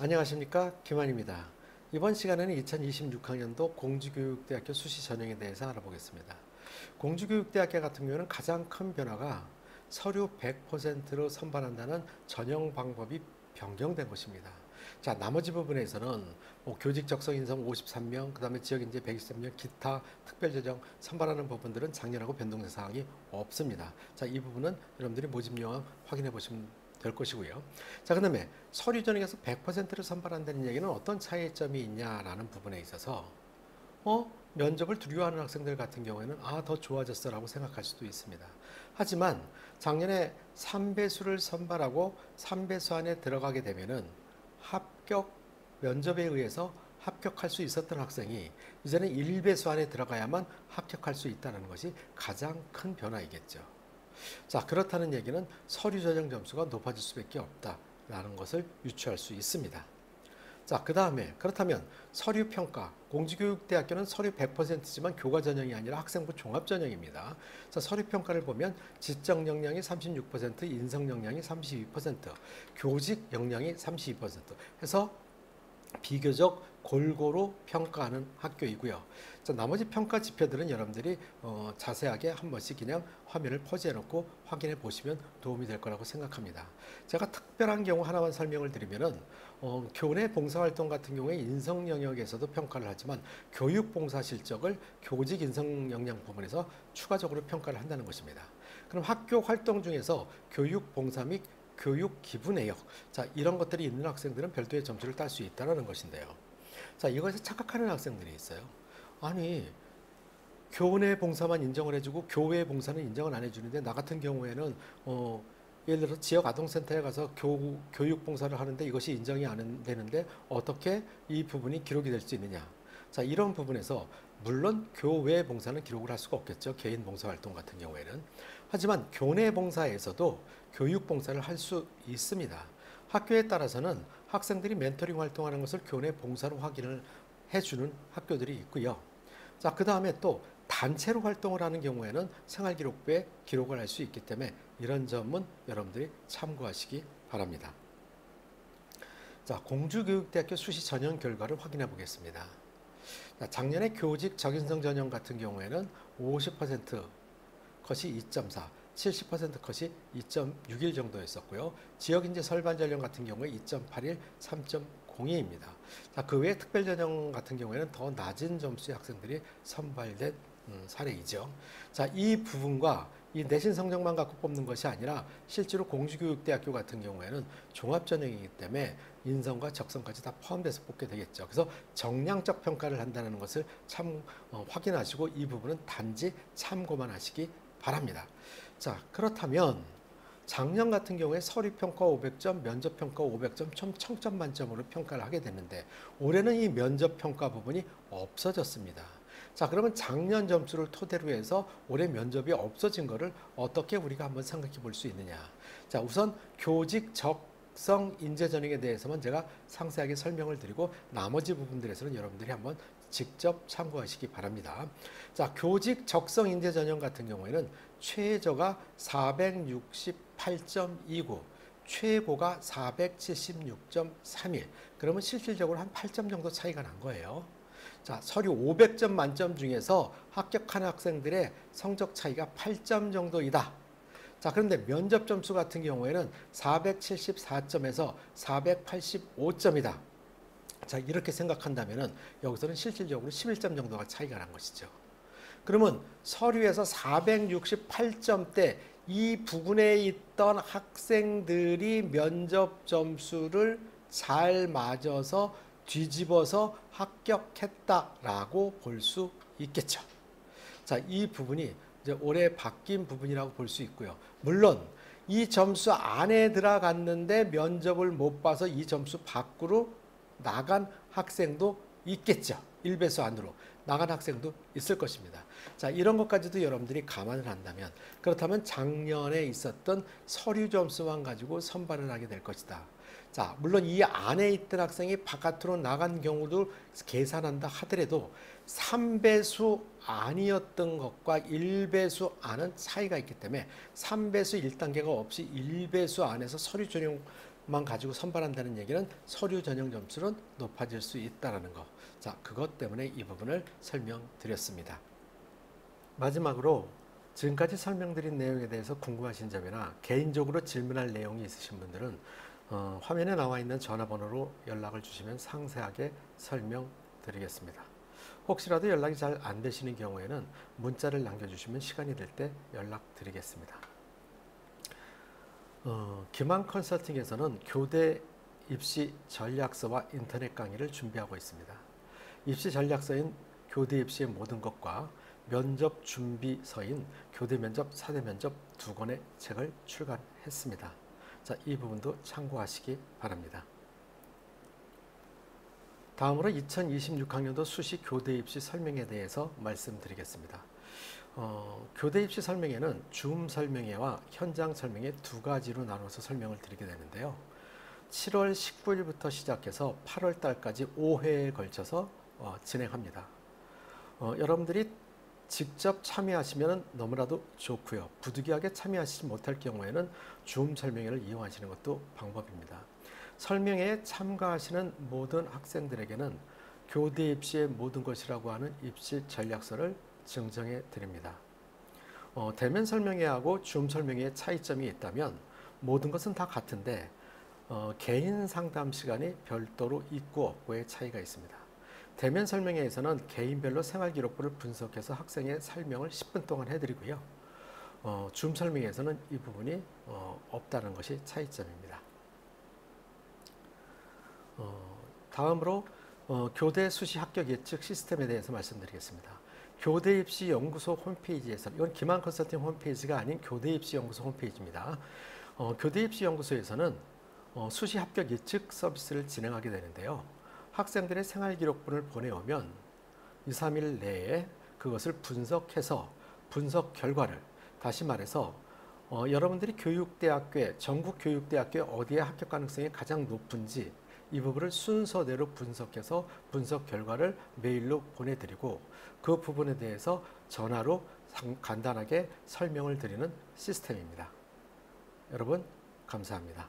안녕하십니까, 김환입니다. 이번 시간에는 2026학년도 공주교육대학교 수시 전형에 대해서 알아보겠습니다. 공주교육대학교 같은 경우는 가장 큰 변화가 서류 100%로 선발한다는 전형 방법이 변경된 것입니다. 자, 나머지 부분에서는 교직 적성 인성 53명, 그 다음에 지역 인재 123명, 기타 특별 재정 선발하는 부분들은 작년하고 변동된 사항이 없습니다. 자, 이 부분은 여러분들이 모집 요항 확인해 보시면 될 것이고요. 자, 그 다음에 서류 전형에서 100%를 선발한다는 얘기는 어떤 차이점이 있냐라는 부분에 있어서 면접을 두려워하는 학생들 같은 경우에는 더 좋아졌어 라고 생각할 수도 있습니다. 하지만 작년에 3배수를 선발하고 3배수 안에 들어가게 되면은 합격 면접에 의해서 합격할 수 있었던 학생이 이제는 1배수 안에 들어가야만 합격할 수 있다는 것이 가장 큰 변화이겠죠. 자, 그렇다는 얘기는 서류 전형 점수가 높아질 수밖에 없다라는 것을 유추할 수 있습니다. 자, 그 다음에 그렇다면 서류 평가, 공주교육대학교는 서류 100%지만 교과 전형이 아니라 학생부 종합 전형입니다. 자, 서류 평가를 보면 지적 역량이 36%, 인성 역량이 32%, 교직 역량이 32% 해서 비교적 골고루 평가하는 학교이고요. 자, 나머지 평가 지표들은 여러분들이 자세하게 한 번씩 그냥 화면을 포즈해 놓고 확인해 보시면 도움이 될 거라고 생각합니다. 제가 특별한 경우 하나만 설명을 드리면은 교내 봉사활동 같은 경우에 인성 영역에서도 평가를 하지만 교육 봉사 실적을 교직 인성 역량 부분에서 추가적으로 평가를 한다는 것입니다. 그럼 학교 활동 중에서 교육 봉사 및 교육 기부 내역, 자, 이런 것들이 있는 학생들은 별도의 점수를 딸 수 있다는 것인데요. 자, 이것에 착각하는 학생들이 있어요. 아니, 교내 봉사만 인정을 해주고 교외 봉사는 인정을 안 해주는데 나 같은 경우에는 예를 들어 지역 아동센터에 가서 교육 봉사를 하는데 이것이 인정이 안 되는데 어떻게 이 부분이 기록이 될 수 있느냐. 자, 이런 부분에서 물론 교외 봉사는 기록을 할 수가 없겠죠. 개인 봉사활동 같은 경우에는. 하지만 교내 봉사에서도 교육 봉사를 할 수 있습니다. 학교에 따라서는 학생들이 멘토링 활동하는 것을 교내 봉사로 확인을 해주는 학교들이 있고요. 자, 그 다음에 또 단체로 활동을 하는 경우에는 생활기록부에 기록을 할 수 있기 때문에 이런 점은 여러분들이 참고하시기 바랍니다. 자, 공주교육대학교 수시 전형 결과를 확인해 보겠습니다. 작년에 교직 적인성 전형 같은 경우에는 50% 컷이 2.4, 70% 컷이 2.61 정도였었고요. 지역인재 설반 전형 같은 경우에 2.81, 3.02입니다. 자, 그 외에 특별 전형 같은 경우에는 더 낮은 점수의 학생들이 선발된 사례이죠. 자, 이 부분과 이 내신 성적만 갖고 뽑는 것이 아니라 실제로 공주교육대학교 같은 경우에는 종합전형이기 때문에 인성과 적성까지 다 포함돼서 뽑게 되겠죠. 그래서 정량적 평가를 한다는 것을 확인하시고 이 부분은 단지 참고만 하시기 바랍니다. 자, 그렇다면 작년 같은 경우에 서류평가 500점, 면접평가 500점, 총 1000점 만점으로 평가를 하게 됐는데 올해는 이 면접평가 부분이 없어졌습니다. 자, 그러면 작년 점수를 토대로 해서 올해 면접이 없어진 거를 어떻게 우리가 한번 생각해 볼 수 있느냐. 자, 우선 교직 적성 인재 전형에 대해서만 제가 상세하게 설명을 드리고 나머지 부분들에서는 여러분들이 한번 직접 참고하시기 바랍니다. 자, 교직 적성 인재 전형 같은 경우에는 최저가 468.29, 최고가 476.31. 그러면 실질적으로 한 8점 정도 차이가 난 거예요. 자, 서류 500점 만점 중에서 합격한 학생들의 성적 차이가 8점 정도이다. 자, 그런데 면접 점수 같은 경우에는 474점에서 485점이다. 자, 이렇게 생각한다면은 여기서는 실질적으로 11점 정도가 차이가 난 것이죠. 그러면 서류에서 468점대 이 부분에 있던 학생들이 면접 점수를 잘 맞아서 뒤집어서 합격했다라고 볼 수 있겠죠. 자, 이 부분이 이제 올해 바뀐 부분이라고 볼 수 있고요. 물론 이 점수 안에 들어갔는데 면접을 못 봐서 이 점수 밖으로 나간 학생도 있겠죠. 1배수 안으로 나간 학생도 있을 것입니다. 자, 이런 것까지도 여러분들이 감안을 한다면 그렇다면 작년에 있었던 서류 점수만 가지고 선발을 하게 될 것이다. 자, 물론 이 안에 있던 학생이 바깥으로 나간 경우도 계산한다 하더라도 3배수 안이었던 것과 1배수 안은 차이가 있기 때문에 3배수 1단계가 없이 1배수 안에서 서류 전형 점수만 가지고 선발한다는 얘기는 서류 전형 점수는 높아질 수 있다는 거. 자, 그것 때문에 이 부분을 설명드렸습니다. 마지막으로 지금까지 설명드린 내용에 대해서 궁금하신 점이나 개인적으로 질문할 내용이 있으신 분들은 화면에 나와 있는 전화번호로 연락을 주시면 상세하게 설명드리겠습니다. 혹시라도 연락이 잘 안 되시는 경우에는 문자를 남겨주시면 시간이 될 때 연락드리겠습니다. 기망 컨설팅에서는 교대 입시 전략서와 인터넷 강의를 준비하고 있습니다. 입시 전략서인 교대 입시의 모든 것과 면접 준비서인 교대 면접, 사대 면접 두 권의 책을 출간했습니다. 자, 이 부분도 참고하시기 바랍니다. 다음으로 2026학년도 수시 교대 입시 설명에 대해서 말씀드리겠습니다. 교대 입시 설명회는 줌 설명회와 현장 설명회 두 가지로 나눠서 설명을 드리게 되는데요. 7월 19일부터 시작해서 8월 달까지 5회에 걸쳐서 진행합니다. 여러분들이 직접 참여하시면 너무나도 좋고요. 부득이하게 참여하시지 못할 경우에는 줌 설명회를 이용하시는 것도 방법입니다. 설명회에 참가하시는 모든 학생들에게는 교대 입시의 모든 것이라고 하는 입시 전략서를 증정해 드립니다. 대면 설명회하고 줌 설명회의 차이점이 있다면 모든 것은 다 같은데 개인 상담 시간이 별도로 있고 없고의 차이가 있습니다. 대면 설명회에서는 개인별로 생활기록부를 분석해서 학생의 설명을 10분 동안 해드리고요. 줌 설명회에서는 이 부분이 없다는 것이 차이점입니다. 다음으로 교대 수시 합격 예측 시스템에 대해서 말씀드리겠습니다. 교대 입시 연구소 홈페이지에서, 이건 기망 컨설팅 홈페이지가 아닌 교대 입시 연구소 홈페이지입니다. 교대 입시 연구소에서는 수시 합격 예측 서비스를 진행하게 되는데요. 학생들의 생활기록부를 보내오면 2, 3일 내에 그것을 분석해서 분석 결과를, 다시 말해서 여러분들이 교육대학교에, 전국 교육대학교에 어디에 합격 가능성이 가장 높은지 이 부분을 순서대로 분석해서 분석 결과를 메일로 보내드리고 그 부분에 대해서 전화로 간단하게 설명을 드리는 시스템입니다. 여러분, 감사합니다.